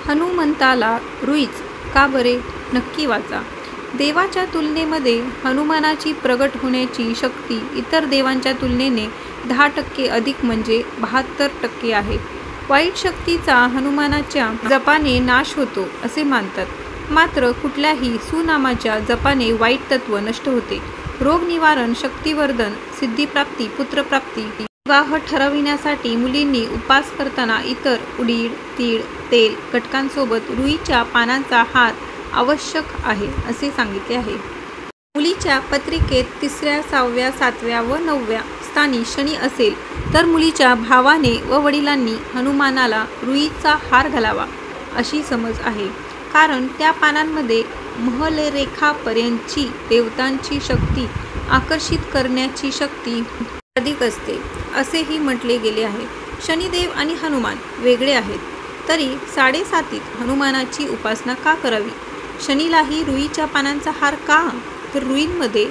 हनुमंताला रुईच का बरे? नक्की वाचा. देवाच्या तुलनेमध्ये हनुमानाची प्रगट होण्याची शक्ती इतर देवांच्या तुलनेने 10% अधिक म्हणजे 72% आहे. वाईट शक्तीचा हनुमानाच्या जपाने नाश होतो असे मानतात. मात्र कुठल्याही सुनामाच्या जपाने वाईट तत्व नष्ट होते. रोग निवारण, शक्तिवर्धन, सिद्धिप्राप्ती, पुत्रप्राप्ती, विवाह ठरविण्यासाठी मुलींनी उपास करताना इतर उडीद, तीळ, तेल घटकांसोबत रुईच्या पानांचा हार आवश्यक आहे असे सांगितले आहे. मुलीच्या पत्रिकेत 3ऱ्या, 6व्या, 7व्या व 9व्या स्थानी शनी असेल तर मुलीच्या भावाने व वडिलांनी हनुमानाला रुईचा हार घालावा अशी समज आहे. कारण त्या पानांमध्ये महलरेखापर्यंतची देवतांची शक्ती आकर्षित करण्याची शक्ती अधिक असते असेही म्हटले गेले आहे. शनिदेव आणि हनुमान वेगळे आहेत तरी 7.5 हनुमानाची उपासना का करावी? शनीलाही रुईच्या पानांचा हार का? तर रुईंमध्ये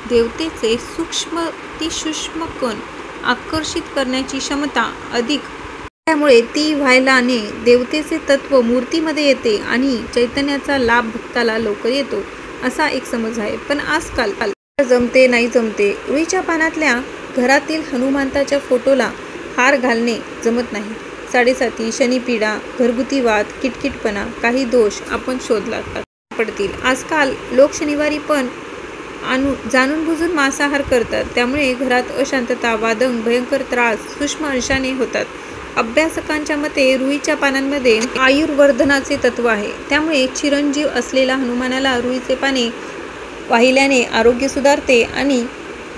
देवतेचे सूक्ष्म कण आकर्षित करण्याची क्षमता अधिक, त्यामुळे ती व्हायलाने देवतेचे तत्व मूर्तीमध्ये येते आणि चैतन्याचा लाभ भक्ताला लवकर येतो असा एक समज आहे. पण आजकाल जमते नाही जमते, रुईच्या पानातल्या घरातील हनुमंताच्या फोटोला हार घालणे जमत नाही. 7.5 शनिपीडा, घरगुती वाद, किटकिटपणा, काही दोष आपण शोधला पडतील. आजकाल लोक शनिवारी पण जाणून बुजून मांसाहार करतात. त्यामुळे घरात अशांतता, वादंग, भयंकर त्रास सूक्ष्म अंशाने होतात. अभ्यासकांच्या मते रुईच्या पानांमध्ये आयुर्वर्धनाचे तत्व आहे. त्यामुळे चिरंजीव असलेल्या हनुमानाला रुईचे पाने वाहिल्याने आरोग्य सुधारते आणि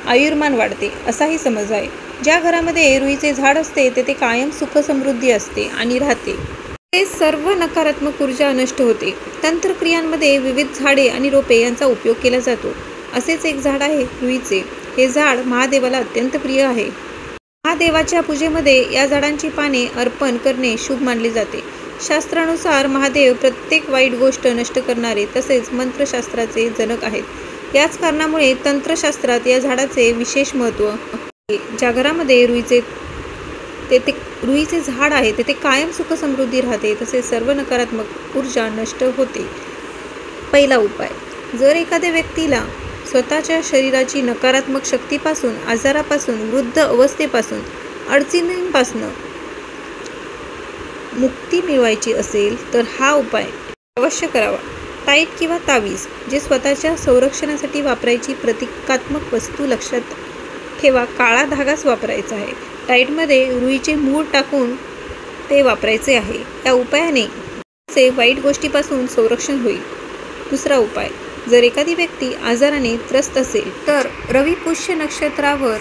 आयुर्मान वाढते असाही समज आहे. ज्या घरामध्ये रुईचे झाड असते तेथे कायम सुख समृद्धी असते आणि राहते. ते सर्व नकारात्मक ऊर्जा नष्ट होते. तंत्रक्रियांमध्ये विविध झाडे आणि रोपे यांचा उपयोग केला जातो. असेच एक झाड आहे रुईचे. हे झाड महादेवाला अत्यंत प्रिय आहे. महादेवाच्या पूजेमध्ये या झाडांची पाने अर्पण करणे शुभ मानले जाते. शास्त्रानुसार महादेव प्रत्येक वाईट गोष्ट नष्ट करणारे तसेच मंत्रशास्त्राचे जनक आहेत. याच कारणामुळे तंत्रशास्त्रात या झाडाचे विशेष महत्त्व आहे. ज्या घरामध्ये रुईचे झाड आहे तेथे कायम सुख समृद्धी राहते तसेच सर्व नकारात्मक ऊर्जा नष्ट होते. पहिला उपाय, जर एखाद्या व्यक्तीला स्वतःच्या शरीराची नकारात्मक शक्तीपासून, आजारापासून, वृद्ध अवस्थेपासून, अडचणींपासून मुक्ती मिळवायची असेल तर हा उपाय अवश्य करावा. टाईट किंवा तावीज, जे स्वतःच्या संरक्षणासाठी वापरायची प्रतिकात्मक वस्तू. लक्षात ठेवा, काळा धागाच वापरायचा आहे. टाईटमध्ये रुईचे मूळ टाकून ते वापरायचे आहे. या उपायाने वाईट गोष्टीपासून संरक्षण होईल. दुसरा उपाय, जर एखादी व्यक्ती आजाराने त्रस्त असेल तर रवी पुष्य नक्षत्रावर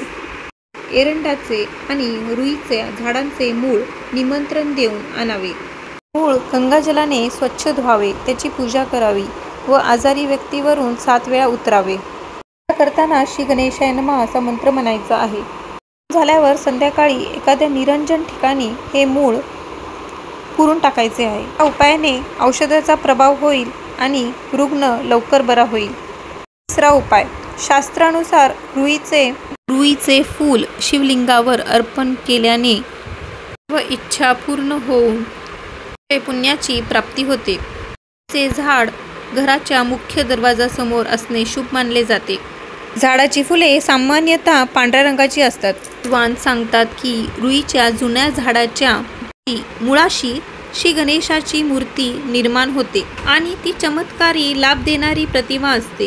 एरंडाचे आणि रुईच्या झाडांचे मूळ निमंत्रण देऊन आणावे. मूळ गंगाजलाने स्वच्छ धुवावे, त्याची पूजा करावी व आजारी व्यक्तीवरून 7 वेळा उतरावे. करताना श्री गणेशाय नमः असा मंत्र म्हणायचा आहे. झाल्यावर संध्याकाळी एखाद्या निरंजन ठिकाणी हे मूळ पुरून टाकायचे आहे. या उपायाने औषधाचा प्रभाव होईल आणि रुग्ण लवकर बरा होईल. तिसरा उपाय, शास्त्रानुसार रुईचे फूल शिवलिंगावर अर्पण केल्याने सर्व इच्छा पूर्ण होऊन पुण्याची प्राप्ती होते. रुईचे झाड घराच्या मुख्य दरवाजासमोर असणे शुभ मानले जाते. झाडाची फुले सामान्यतः पांढऱ्या रंगाची असतात. विद्वान सांगतात की रुईच्या जुन्या झाडाच्या मुळाशी श्री गणेशाची मूर्ती निर्माण होते आणि ती चमत्कारी लाभ देणारी प्रतिमा असते.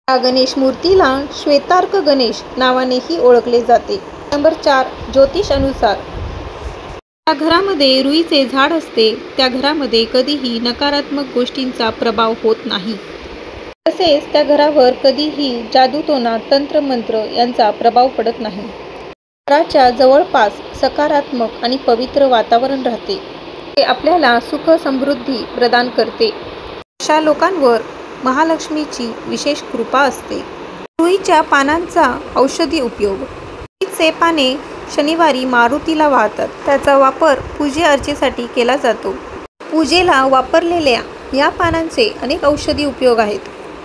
या गणेश मूर्तीला श्वेतार्क गणेश नावानेही ओळखले जाते. नंबर 4, ज्योतिष अनुसार ज्या घरामध्ये रुईचे झाड असते त्या घरामध्ये कधीही नकारात्मक गोष्टींचा प्रभाव होत नाही. तसेच त्या घरावर कधीही जादूटोणा, तंत्रमंत्र यांचा प्रभाव पडत नाही. घराच्या जवळपास सकारात्मक आणि पवित्र वातावरण राहते. ते आपल्याला सुख समृद्धी प्रदान करते. अशा लोकांवर महालक्ष्मीची विशेष कृपा असते. रुईच्या पानांचा औषधी उपयोग. रुईचे पाने शनिवारी मारुतीला वाहतात. त्याचा वापर पूजे अर्चेसाठी केला जातो. पूजेला वापरलेल्या या पानांचे अनेक औषधी उपयोग आहेत.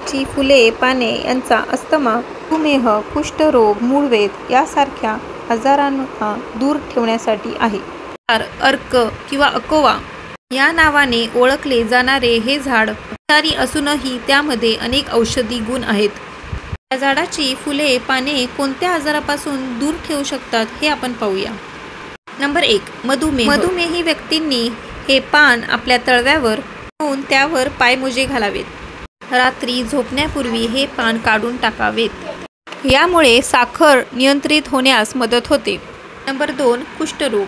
ची फुले, पाने यांचा अस्थमा, मधुमेह, कुष्ठरोग, मूळव्याध यासारख्या आजारांना दूर ठेवण्यासाठी आहे. अर्क किंवा अकोवा या नावाने ओळखले जाणारे हे झाड विषारी असूनही त्यामध्ये अनेक औषधी गुण आहेत. या झाडाची फुले, पाने कोणत्या आजारापासून दूर ठेवू शकतात हे आपण पाहूया. नंबर 1. मधुमेह. मधुमेही व्यक्तींनी हे पान आपल्या तळव्यावर ठेवून त्यावर पायमोजे घालावेत. रात्री झोपण्यापूर्वी हे पान काढून टाकावेत. यामुळे साखर नियंत्रित होण्यास मदत होते. नंबर 2. कुष्ठरोग.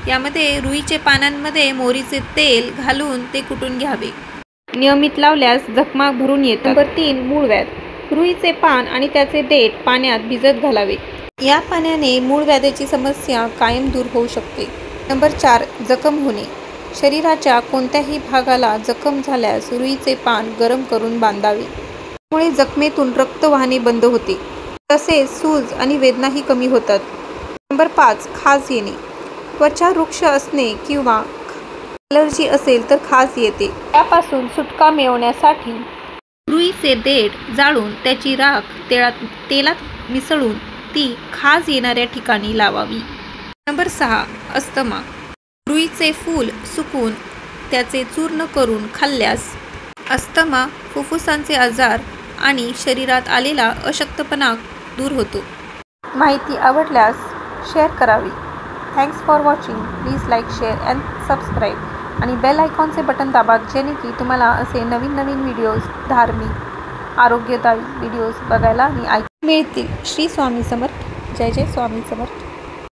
यामध्ये रुईचे पानांमध्ये मोहरीचे तेल घालून ते कुटून घ्यावे. नियमित लावल्यास जखमा भरून येतात. नंबर 3. मूळव्याध. रुईचे पान आणि त्याचे देठ पाण्यात भिजत घालावे. या पाण्याने मूळव्याधीची समस्या कायम दूर होऊ शकते. नंबर 4. जखम होणे. शरीराच्या कोणत्याही भागाला जखम झाल्यास रुईचे पान गरम करून बांधावे. त्यामुळे जखमेतून रक्त वाहणे बंद होते. तसेच सूज आणि वेदनाही कमी होतात. नंबर 5. खाज येणे. त्वचा रुक्ष असणे किंवा ॲलर्जी असेल तर खाज येते. त्यापासून सुटका मिळवण्यासाठी रुईचे देठ जाळून त्याची राख तेलात मिसळून ती खाज येणाऱ्या ठिकाणी लावावी. नंबर 6. अस्थमा. रुईचे फूल सुकून त्याचे चूर्ण करून खाल्ल्यास अस्थमा, फुफ्फुसांचे आजार आणि शरीरात आलेला अशक्तपणा दूर होतो. माहिती आवडल्यास शेअर करावी. Thanks for watching. Please like, share and subscribe आणि बेल आयकॉनचे बटन दाबा जेणे की तुम्हाला असे नवीन नवीन व्हिडिओज, धार्मिक, आरोग्यदायी व्हिडिओज बघायला आणि ऐकायला मिळतील. श्री स्वामी समर्थ. जय जय स्वामी समर्थ.